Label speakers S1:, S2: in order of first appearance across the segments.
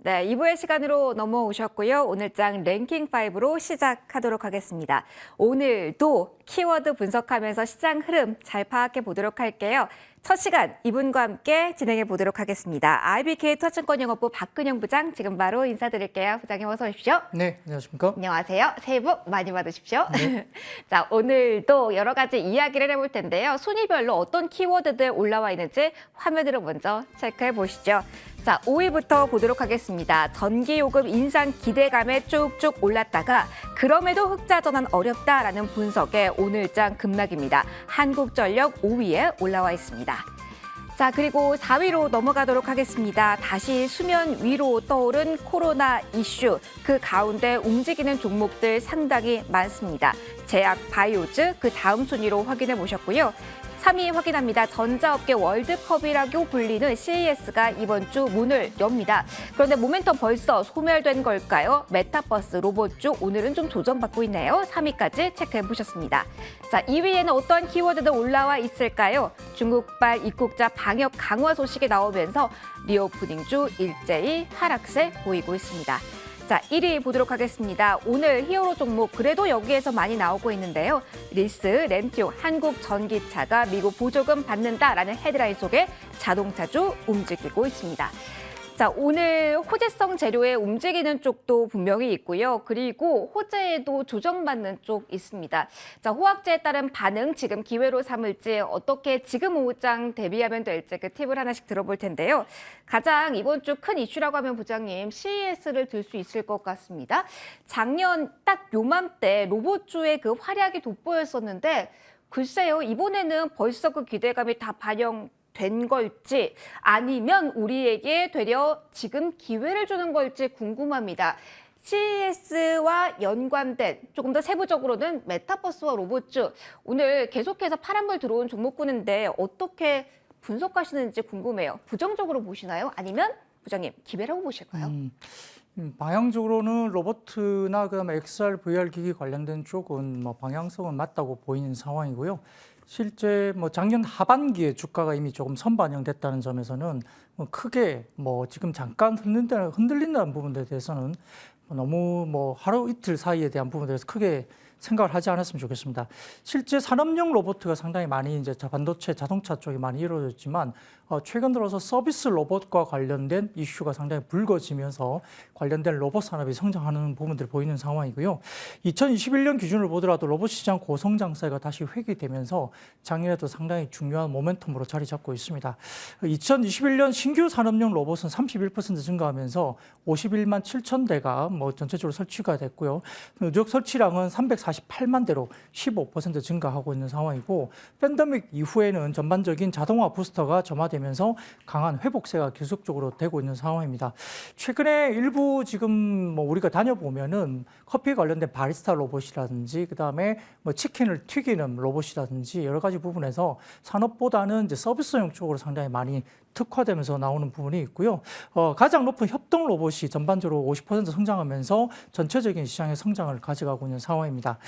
S1: 네, 2부의 시간으로 넘어오셨고요. 오늘 장 랭킹 5로 시작하도록 하겠습니다. 오늘도 키워드 분석하면서 시장 흐름 잘 파악해 보도록 할게요. 첫 시간 이분과 함께 진행해 보도록 하겠습니다. IBK 투자증권영업부 박근영 부장 지금 바로 인사드릴게요. 부장님 어서 오십시오.
S2: 네, 안녕하십니까?
S1: 안녕하세요. 새해 복 많이 받으십시오.
S2: 네.
S1: 자, 오늘도 여러 가지 이야기를 해볼 텐데요. 순위별로 어떤 키워드들 올라와 있는지 화면으로 먼저 체크해 보시죠. 자, 5위부터 보도록 하겠습니다. 전기요금 인상 기대감에 쭉쭉 올랐다가 그럼에도 흑자 전환 어렵다라는 분석에 오늘장 급락입니다. 한국전력 5위에 올라와 있습니다. 자, 그리고 4위로 넘어가도록 하겠습니다. 다시 수면 위로 떠오른 코로나 이슈. 그 가운데 움직이는 종목들 상당히 많습니다. 제약, 바이오즈 그 다음 순위로 확인해 보셨고요. 3위 확인합니다. 전자업계 월드컵이라고 불리는 CES가 이번 주 문을 엽니다. 그런데 모멘텀 벌써 소멸된 걸까요? 메타버스 로봇주 오늘은 좀 조정받고 있네요. 3위까지 체크해 보셨습니다. 자, 2위에는 어떤 키워드들 올라와 있을까요? 중국발 입국자 방역 강화 소식이 나오면서 리오프닝주 일제히 하락세 보이고 있습니다. 자, 1위 보도록 하겠습니다. 오늘 히어로 종목 그래도 여기에서 많이 나오고 있는데요. 리스, 렌티오, 한국전기차가 미국 보조금 받는다라는 헤드라인 속에 자동차주 움직이고 있습니다. 자, 오늘 호재성 재료에 움직이는 쪽도 분명히 있고요. 그리고 호재에도 조정받는 쪽 있습니다. 자, 호황제에 따른 반응 지금 기회로 삼을지 어떻게 지금 오후장 대비하면 될지 그 팁을 하나씩 들어볼 텐데요. 가장 이번 주 큰 이슈라고 하면 부장님 CES를 들 수 있을 것 같습니다. 작년 딱 요맘때 로봇주의 그 활약이 돋보였었는데 글쎄요, 이번에는 벌써 그 기대감이 다 된 걸지 아니면 우리에게 되려 지금 기회를 주는 걸지 궁금합니다. CES와 연관된 조금 더 세부적으로는 메타버스와 로봇주 오늘 계속해서 파란불 들어온 종목군인데 어떻게 분석하시는지 궁금해요. 부정적으로 보시나요? 아니면 부장님 기회라고 보실까요?
S2: 방향적으로는 로봇나 그다음에 XR, VR 기기 관련된 쪽은 뭐 방향성은 맞다고 보이는 상황이고요. 실제 뭐 작년 하반기에 주가가 이미 조금 선반영됐다는 점에서는 뭐 크게 뭐 지금 잠깐 흔들린다는 부분에 대해서는 너무 뭐 하루 이틀 사이에 대한 부분에 대해서 크게 생각을 하지 않았으면 좋겠습니다. 실제 산업용 로봇가 상당히 많이 이제 반도체, 자동차 쪽이 많이 이루어졌지만 최근 들어서 서비스 로봇과 관련된 이슈가 상당히 불거지면서 관련된 로봇 산업이 성장하는 부분들이 보이는 상황이고요. 2021년 기준으로 보더라도 로봇 시장 고성장세가 다시 회귀되면서 작년에도 상당히 중요한 모멘텀으로 자리 잡고 있습니다. 2021년 신규 산업용 로봇은 31% 증가하면서 51만 7천 대가 뭐 전체적으로 설치가 됐고요. 누적 설치량은 348만 대로 15% 증가하고 있는 상황이고 팬데믹 이후에는 전반적인 자동화 부스터가 점화되면서 강한 회복세가 계속적으로 되고 있는 상황입니다. 최근에 일부 지금 뭐 우리가 다녀보면은 커피 관련된 바리스타 로봇이라든지 그다음에 뭐 치킨을 튀기는 로봇이라든지 여러 가지 부분에서 산업보다는 이제 서비스용 쪽으로 상당히 많이 특화되면서 나오는 부분이 있고요. 가장 높은 협동 로봇이 전반적으로 50% 성장하면서 전체적인 시장의 성장을 가져가고 있는 상황입니다.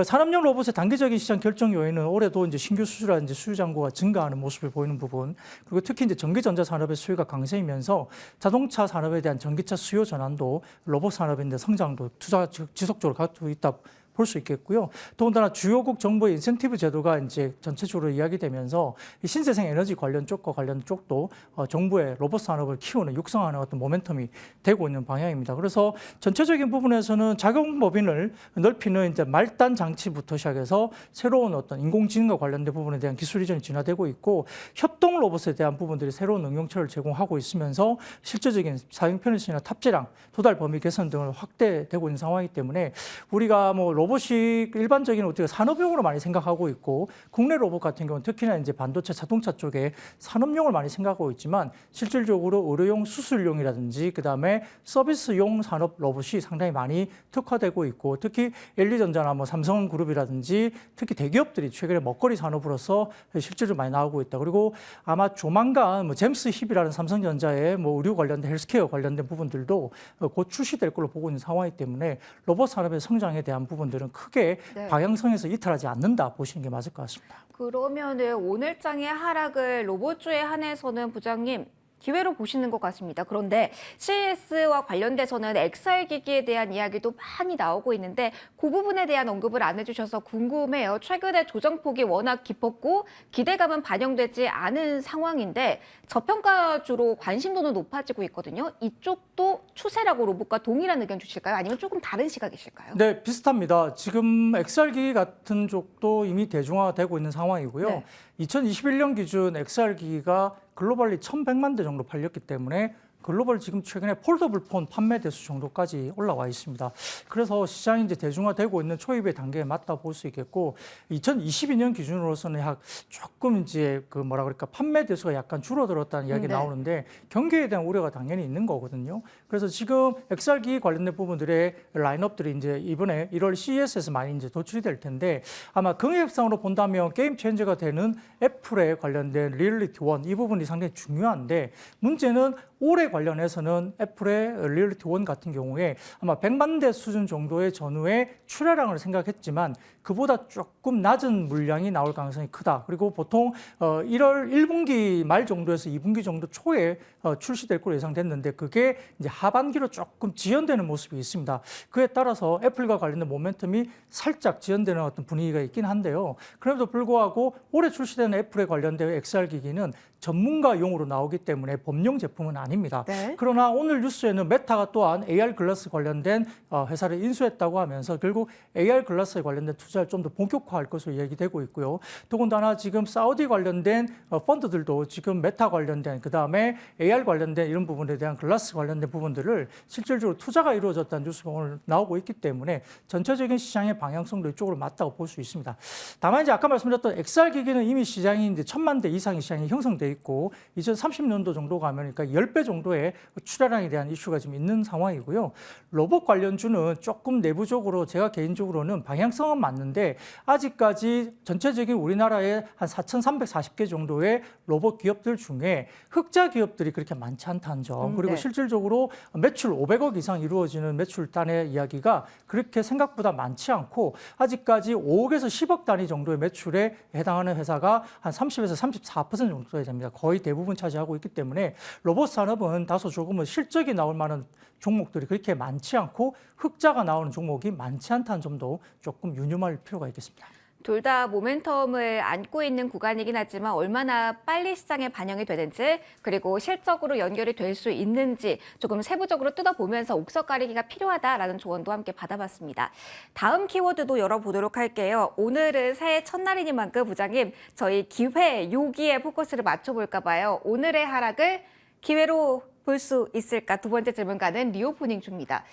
S2: 산업용 로봇의 단기적인 시장 결정 요인은 올해도 이제 신규 수주라든지 수주 잔고가 증가하는 모습을 보이는 부분, 그리고 특히 이제 전기전자 산업의 수요가 강세이면서 자동차 산업에 대한 전기차 수요 전환도 로봇 산업인데 성장도 투자 지속적으로 가지고 있다. 볼 수 있겠고요. 더군다나 주요국 정부의 인센티브 제도가 이제 전체적으로 이야기되면서 신재생 에너지 관련 쪽과 관련 쪽도 정부의 로봇 산업을 키우는 육성하는 어떤 모멘텀이 되고 있는 방향입니다. 그래서 전체적인 부분에서는 작용법인을 넓히는 이제 말단 장치부터 시작해서 새로운 어떤 인공지능과 관련된 부분에 대한 기술 이전이 진화되고 있고 협동 로봇에 대한 부분들이 새로운 응용처를 제공하고 있으면서 실질적인 사용 편의성이나 탑재량, 도달 범위 개선 등을 확대되고 있는 상황이기 때문에 우리가 뭐 로봇이 일반적인 어떻게 산업용으로 많이 생각하고 있고 국내 로봇 같은 경우는 특히나 이제 반도체, 자동차 쪽에 산업용을 많이 생각하고 있지만 실질적으로 의료용, 수술용이라든지 그다음에 서비스용 산업 로봇이 상당히 많이 특화되고 있고 특히 LG전자나 뭐 삼성그룹이라든지 특히 대기업들이 최근에 먹거리 산업으로서 실질적으로 많이 나오고 있다. 그리고 아마 조만간 뭐 제임스 힙이라는 삼성전자의 뭐 의료 관련된 헬스케어 관련된 부분들도 곧 출시될 걸로 보고 있는 상황이기 때문에 로봇 산업의 성장에 대한 부분들은 크게 방향성에서 이탈하지 않는다 보시는 게 맞을 것 같습니다.
S1: 그러면은 오늘장의 하락을 로봇주에 한해서는 부장님 기회로 보시는 것 같습니다. 그런데 CES와 관련돼서는 XR 기기에 대한 이야기도 많이 나오고 있는데 그 부분에 대한 언급을 안 해주셔서 궁금해요. 최근에 조정폭이 워낙 깊었고 기대감은 반영되지 않은 상황인데 저평가주로 관심도는 높아지고 있거든요. 이쪽도 추세라고 로봇과 동일한 의견 주실까요? 아니면 조금 다른 시각이실까요?
S2: 네, 비슷합니다. 지금 XR 기기 같은 쪽도 이미 대중화되고 있는 상황이고요.
S1: 네.
S2: 2021년 기준 XR 기기가 글로벌리 1,100만 대 정도 팔렸기 때문에 글로벌 지금 최근에 폴더블 폰 판매 대수 정도까지 올라와 있습니다. 그래서 시장이 이제 대중화되고 있는 초입의 단계에 맞다 볼 수 있겠고, 2022년 기준으로서는 조금 이제 그 뭐라 그럴까 판매 대수가 약간 줄어들었다는 이야기
S1: 네.
S2: 나오는데 경기에 대한 우려가 당연히 있는 거거든요. 그래서 지금 XR 기기 관련된 부분들의 라인업들이 이제 이번에 1월 CES에서 많이 이제 도출이 될 텐데 아마 금액상으로 본다면 게임 체인저가 되는 애플에 관련된 리얼리티 원 이 부분이 상당히 중요한데 문제는 올해 관련해서는 애플의 리얼리티 원 같은 경우에 아마 100만 대 수준 정도의 전후의 출하량을 생각했지만 그보다 조금 낮은 물량이 나올 가능성이 크다. 그리고 보통 1월 1분기 말 정도에서 2분기 정도 초에 출시될 걸로 예상됐는데 그게 이제 하반기로 조금 지연되는 모습이 있습니다. 그에 따라서 애플과 관련된 모멘텀이 살짝 지연되는 어떤 분위기가 있긴 한데요. 그럼에도 불구하고 올해 출시되는 애플에 관련된 XR 기기는 전문가용으로 나오기 때문에 범용 제품은 아닙니다.
S1: 네.
S2: 그러나 오늘 뉴스에는 메타가 또한 AR 글라스 관련된 회사를 인수했다고 하면서 결국 AR 글라스에 관련된 투자를 좀 더 본격화할 것으로 얘기되고 있고요. 더군다나 지금 사우디 관련된 펀드들도 지금 메타 관련된 그다음에 AR 관련된 이런 부분에 대한 글라스 관련된 부분들을 실질적으로 투자가 이루어졌다는 뉴스가 오늘 나오고 있기 때문에 전체적인 시장의 방향성도 이쪽으로 맞다고 볼 수 있습니다. 다만 이제 아까 말씀드렸던 XR 기기는 이미 시장이 이제 1,000만 대 이상의 시장이 형성돼 있고 2030년도 정도 가면 그러니까 10배 정도의 출하량에 대한 이슈가 지금 있는 상황이고요. 로봇 관련주는 조금 내부적으로 제가 개인적으로는 방향성은 맞는데 아직까지 전체적인 우리나라의 한 4,340개 정도의 로봇 기업들 중에 흑자 기업들이 그렇게 많지 않다는 점 그리고
S1: 네.
S2: 실질적으로 매출 500억 이상 이루어지는 매출 단의 이야기가 그렇게 생각보다 많지 않고 아직까지 5억에서 10억 단위 정도의 매출에 해당하는 회사가 한 30에서 34% 정도 됩니다. 거의 대부분 차지하고 있기 때문에 로봇 산업은 다소 조금은 실적이 나올 만한 종목들이 그렇게 많지 않고 흑자가 나오는 종목이 많지 않다는 점도 조금 유념할 필요가 있겠습니다.
S1: 둘 다 모멘텀을 안고 있는 구간이긴 하지만 얼마나 빨리 시장에 반영이 되는지 그리고 실적으로 연결이 될 수 있는지 조금 세부적으로 뜯어보면서 옥석 가리기가 필요하다라는 조언도 함께 받아봤습니다. 다음 키워드도 열어보도록 할게요. 오늘은 새해 첫날이니만큼 부장님 저희 기회 요기에 포커스를 맞춰볼까 봐요. 오늘의 하락을 기회로 볼 수 있을까? 두 번째 질문가는 리오프닝 주입니다.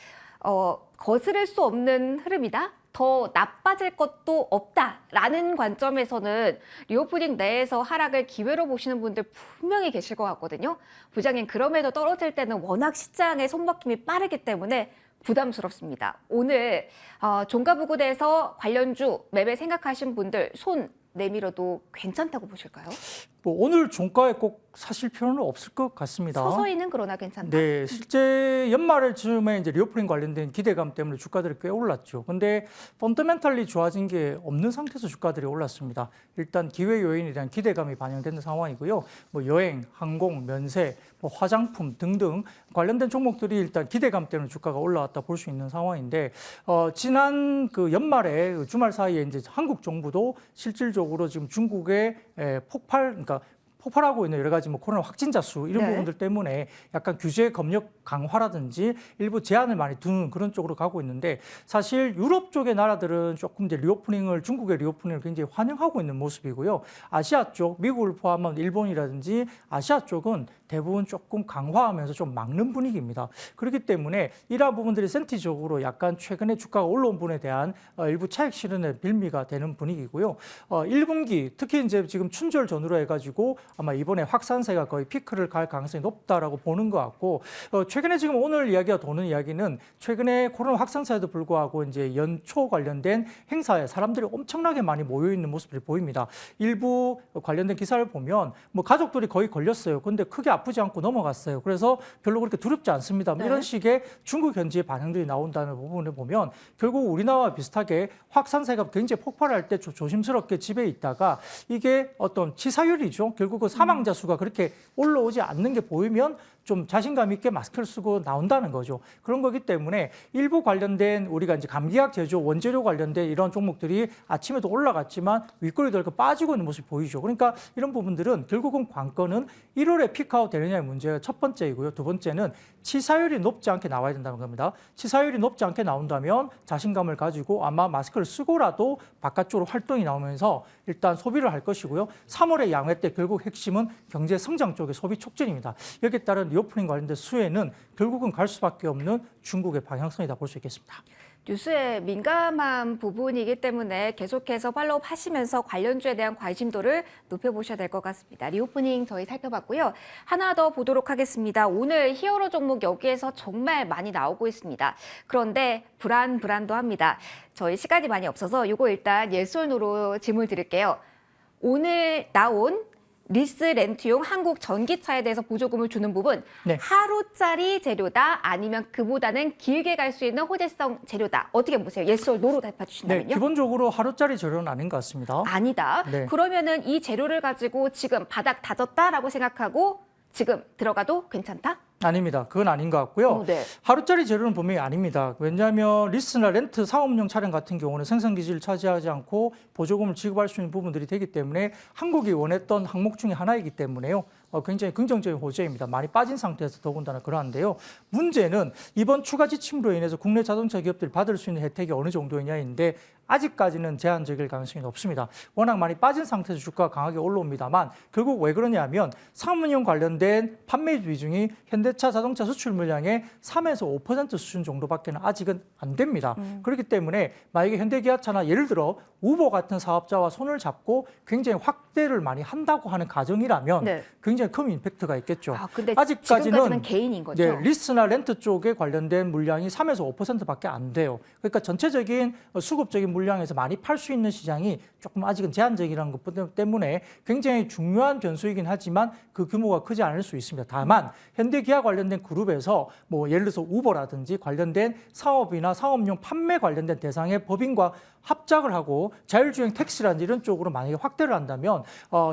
S1: 거스를 수 없는 흐름이다? 더 나빠질 것도 없다라는 관점에서는 리오프닝 내에서 하락을 기회로 보시는 분들 분명히 계실 것 같거든요. 부장님 그럼에도 떨어질 때는 워낙 시장의 손바뀜이 빠르기 때문에 부담스럽습니다. 오늘 종가부근에서 관련주 매매 생각하신 분들 손 내밀어도 괜찮다고 보실까요?
S2: 뭐 오늘 종가에 꼭 사실 필요는 없을 것 같습니다.
S1: 서서히는 그러나 괜찮다.
S2: 네, 실제 연말 즈음에 이제 리오프닝 관련된 기대감 때문에 주가들이 꽤 올랐죠. 근데 펀더멘탈리 좋아진 게 없는 상태에서 주가들이 올랐습니다. 일단 기회 요인에 대한 기대감이 반영되는 상황이고요. 뭐 여행, 항공, 면세, 뭐 화장품 등등 관련된 종목들이 일단 기대감 때문에 주가가 올라왔다 볼 수 있는 상황인데 지난 그 연말에 주말 사이에 이제 한국 정부도 실질적으로 지금 중국의 그러니까 폭발하고 있는 여러 가지 뭐 코로나 확진자 수 이런
S1: 네.
S2: 부분들 때문에 약간 규제 검역 강화라든지 일부 제한을 많이 두는 그런 쪽으로 가고 있는데 사실 유럽 쪽의 나라들은 조금 이제 중국의 리오프닝을 굉장히 환영하고 있는 모습이고요. 아시아 쪽, 미국을 포함한 일본이라든지 아시아 쪽은 대부분 조금 강화하면서 좀 막는 분위기입니다. 그렇기 때문에 이러한 부분들이 센티적으로 약간 최근에 주가가 올라온 부분에 대한 일부 차익 실현의 빌미가 되는 분위기고요. 1분기 특히 이제 지금 춘절 전후로 해가지고 아마 이번에 확산세가 거의 피크를 갈 가능성이 높다라고 보는 것 같고 최근에 지금 오늘 이야기가 도는 이야기는 최근에 코로나 확산세에도 불구하고 이제 연초 관련된 행사에 사람들이 엄청나게 많이 모여 있는 모습들이 보입니다. 일부 관련된 기사를 보면 뭐 가족들이 거의 걸렸어요. 근데 크게 아프지 않고 넘어갔어요. 그래서 별로 그렇게 두렵지 않습니다. 뭐 이런 식의 중국 현지의 반응들이 나온다는 부분을 보면 결국 우리나라와 비슷하게 확산세가 굉장히 폭발할 때 조심스럽게 집에 있다가 이게 어떤 치사율이죠. 결국 그 사망자 수가 그렇게 올라오지 않는 게 보이면 좀 자신감 있게 마스크를 쓰고 나온다는 거죠. 그런 거기 때문에 일부 관련된 우리가 이제 감기약 제조, 원재료 관련된 이런 종목들이 아침에도 올라갔지만 윗꼬리 들고 빠지고 있는 모습이 보이죠. 그러니까 이런 부분들은 결국은 관건은 1월에 피크아웃 되느냐의 문제가 첫 번째이고요. 두 번째는 치사율이 높지 않게 나와야 된다는 겁니다. 치사율이 높지 않게 나온다면 자신감을 가지고 아마 마스크를 쓰고라도 바깥쪽으로 활동이 나오면서 일단 소비를 할 것이고요. 3월의 양회 때 결국 핵심은 경제 성장 쪽의 소비 촉진입니다. 여기에 따른 리오프닝 관련된 수혜는 결국은 갈 수밖에 없는 중국의 방향성이다 볼 수 있겠습니다.
S1: 뉴스에 민감한 부분이기 때문에 계속해서 팔로우 하시면서 관련주에 대한 관심도를 높여보셔야 될 것 같습니다. 리오프닝 저희 살펴봤고요. 하나 더 보도록 하겠습니다. 오늘 히어로 종목 여기에서 정말 많이 나오고 있습니다. 그런데 불안도 합니다. 저희 시간이 많이 없어서 이거 일단 예솔노로 질문 드릴게요. 오늘 나온 리스 렌트용 한국 전기차에 대해서 보조금을 주는 부분
S2: 네.
S1: 하루짜리 재료다 아니면 그보다는 길게 갈 수 있는 호재성 재료다. 어떻게 보세요? 예스 or 노로 답해 주신다면요?
S2: 네, 기본적으로 하루짜리 재료는 아닌 것 같습니다.
S1: 아니다.
S2: 네.
S1: 그러면은 이 재료를 가지고 지금 바닥 다졌다라고 생각하고 지금 들어가도 괜찮다?
S2: 아닙니다. 그건 아닌 것 같고요.
S1: 네.
S2: 하루짜리 재료는 분명히 아닙니다. 왜냐하면 리스나 렌트 사업용 차량 같은 경우는 생산기지를 차지하지 않고 보조금을 지급할 수 있는 부분들이 되기 때문에 한국이 원했던 항목 중에 하나이기 때문에요. 굉장히 긍정적인 호재입니다. 많이 빠진 상태에서 더군다나 그러한데요. 문제는 이번 추가 지침으로 인해서 국내 자동차 기업들이 받을 수 있는 혜택이 어느 정도이냐인데 아직까지는 제한적일 가능성이 높습니다. 워낙 많이 빠진 상태에서 주가가 강하게 올라옵니다만 결국 왜 그러냐면 사업용 관련된 판매 비중이 현대차 자동차 수출 물량의 3에서 5% 수준 정도밖에는 아직은 안 됩니다. 그렇기 때문에 만약에 현대기아차나 예를 들어 우버 같은 사업자와 손을 잡고 굉장히 확대를 많이 한다고 하는 가정이라면
S1: 네.
S2: 굉장히 큰 임팩트가 있겠죠.
S1: 근데
S2: 아직까지는
S1: 지금까지는 개인인 거죠?
S2: 네, 리스나 렌트 쪽에 관련된 물량이 3에서 5%밖에 안 돼요. 그러니까 전체적인 수급적인 물량에서 많이 팔 수 있는 시장이 조금 아직은 제한적이라는 것 때문에 굉장히 중요한 변수이긴 하지만 그 규모가 크지 않을 수 있습니다. 다만 현대기아 관련된 그룹에서 뭐 예를 들어서 우버라든지 관련된 사업이나 사업용 판매 관련된 대상의 법인과 합작을 하고 자율주행 택시라든지 이런 쪽으로 만약에 확대를 한다면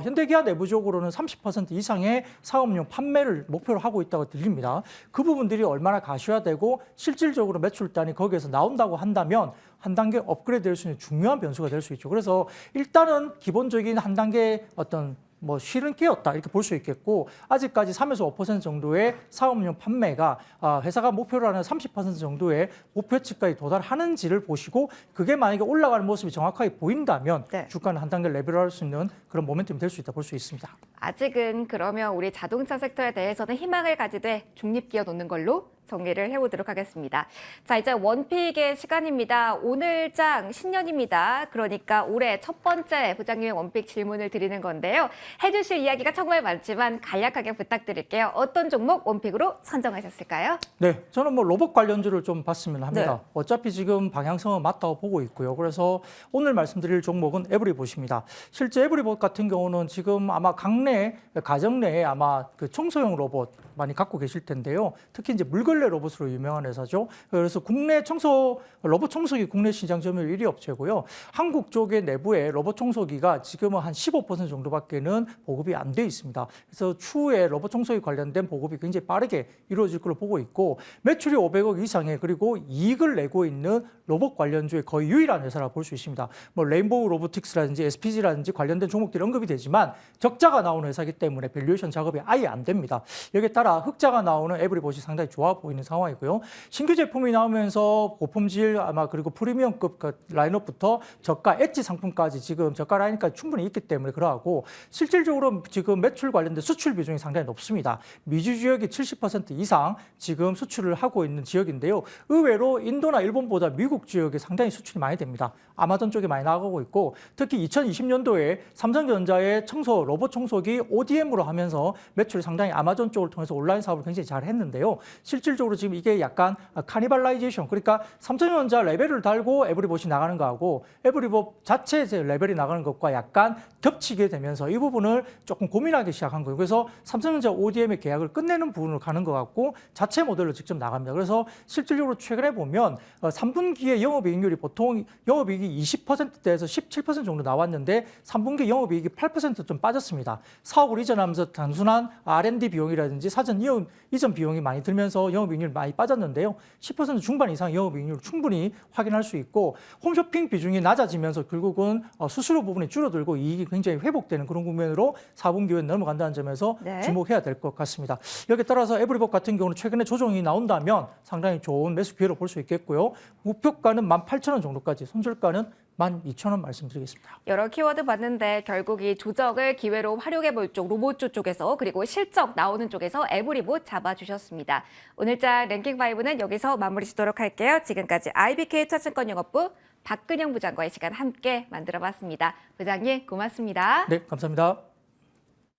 S2: 현대기아 내부적으로는 30% 이상의 사업용 판매를 목표로 하고 있다고 들립니다. 그 부분들이 얼마나 가시화되고 실질적으로 매출단이 거기에서 나온다고 한다면 한 단계 업그레이드 될 수 있는 중요한 변수가 될 수 있죠. 그래서 일단은 기본적인 한 단계 어떤 실은 깨었다 이렇게 볼 수 있겠고 아직까지 3에서 5% 정도의 사업용 판매가 회사가 목표로 하는 30% 정도의 목표치까지 도달하는지를 보시고 그게 만약에 올라가는 모습이 정확하게 보인다면
S1: 네.
S2: 주가는 한 단계 레벨할 수 있는 그런 모멘텀이 될 수 있다 볼 수 있습니다.
S1: 아직은 그러면 우리 자동차 섹터에 대해서는 희망을 가지되 중립기어 놓는 걸로 정리를 해보도록 하겠습니다. 자, 이제 원픽의 시간입니다. 오늘 장 신년입니다. 그러니까 올해 첫 번째 부장님의 원픽 질문을 드리는 건데요. 해주실 이야기가 정말 많지만 간략하게 부탁드릴게요. 어떤 종목 원픽으로 선정하셨을까요?
S2: 네, 저는 로봇 관련주를 좀 봤으면 합니다.
S1: 네.
S2: 어차피 지금 방향성은 맞다고 보고 있고요. 그래서 오늘 말씀드릴 종목은 에브리봇입니다. 실제 에브리봇 같은 경우는 지금 아마 가정 내에 아마 그 청소용 로봇 많이 갖고 계실 텐데요. 특히 이제 물걸레 로봇으로 유명한 회사죠. 그래서 국내 로봇 청소기 국내 시장 점유율 1위 업체고요. 한국 쪽의 내부에 로봇 청소기가 지금은 한 15% 정도밖에는 보급이 안 돼 있습니다. 그래서 추후에 로봇 청소기 관련된 보급이 굉장히 빠르게 이루어질 걸로 보고 있고 매출이 500억 이상의 그리고 이익을 내고 있는 로봇 관련주의 거의 유일한 회사라 볼 수 있습니다. 레인보우 로보틱스라든지 SPG라든지 관련된 종목들이 언급이 되지만 적자가 나오는 회사이기 때문에 밸류에이션 작업이 아예 안 됩니다. 여기에 따라 흑자가 나오는 에브리봇이 상당히 좋아 보이는 상황이고요. 신규 제품이 나오면서 고품질 아마 그리고 프리미엄급 라인업부터 저가 엣지 상품까지 지금 저가 라인까지 충분히 있기 때문에 그러하고 실질적으로 지금 매출 관련된 수출 비중이 상당히 높습니다. 미주 지역이 70% 이상 지금 수출을 하고 있는 지역인데요. 의외로 인도나 일본보다 미국 지역에 상당히 수출이 많이 됩니다. 아마존 쪽에 많이 나가고 있고 특히 2020년도에 삼성전자의 로봇 청소기 ODM으로 하면서 매출이 상당히 아마존 쪽을 통해서 온라인 사업을 굉장히 잘 했는데요. 실질적으로 지금 이게 약간 카니발라이제이션 그러니까 삼성전자 레벨을 달고 에브리봇이 나가는 거하고 에브리봇 자체 레벨이 나가는 것과 약간 겹치게 되면서 이 부분을 조금 고민하기 시작한 거예요. 그래서 삼성전자 ODM의 계약을 끝내는 부분으로 가는 것 같고 자체 모델로 직접 나갑니다. 그래서 실질적으로 최근에 보면 3분기에 영업이익률이 보통 영업이익이 20%대에서 17% 정도 나왔는데 3분기 영업이익이 8% 좀 빠졌습니다. 사업을 이전하면서 단순한 R&D 비용이라든지 사전 이전 비용이 많이 들면서 영업이익률이 많이 빠졌는데요. 10% 중반 이상 영업이익률을 충분히 확인할 수 있고 홈쇼핑 비중이 낮아지면서 결국은 수수료 부분이 줄어들고 이익이 굉장히 회복되는 그런 국면으로 4분기에 넘어간다는 점에서
S1: 네.
S2: 주목해야 될 것 같습니다. 여기에 따라서 에브리복 같은 경우는 최근에 조정이 나온다면 상당히 좋은 매수 기회로 볼 수 있겠고요. 목표가는 18,000원 정도까지, 손절가는 12,000원 말씀드리겠습니다.
S1: 여러 키워드 봤는데 결국 이 조정을 기회로 활용해 볼 쪽 로봇주 쪽에서 그리고 실적 나오는 쪽에서 에브리봇 잡아주셨습니다. 오늘자 랭킹5는 여기서 마무리 짓도록 할게요. 지금까지 IBK 투자증권 영업부 박근영 부장과의 시간 함께 만들어봤습니다. 부장님 고맙습니다.
S2: 네, 감사합니다.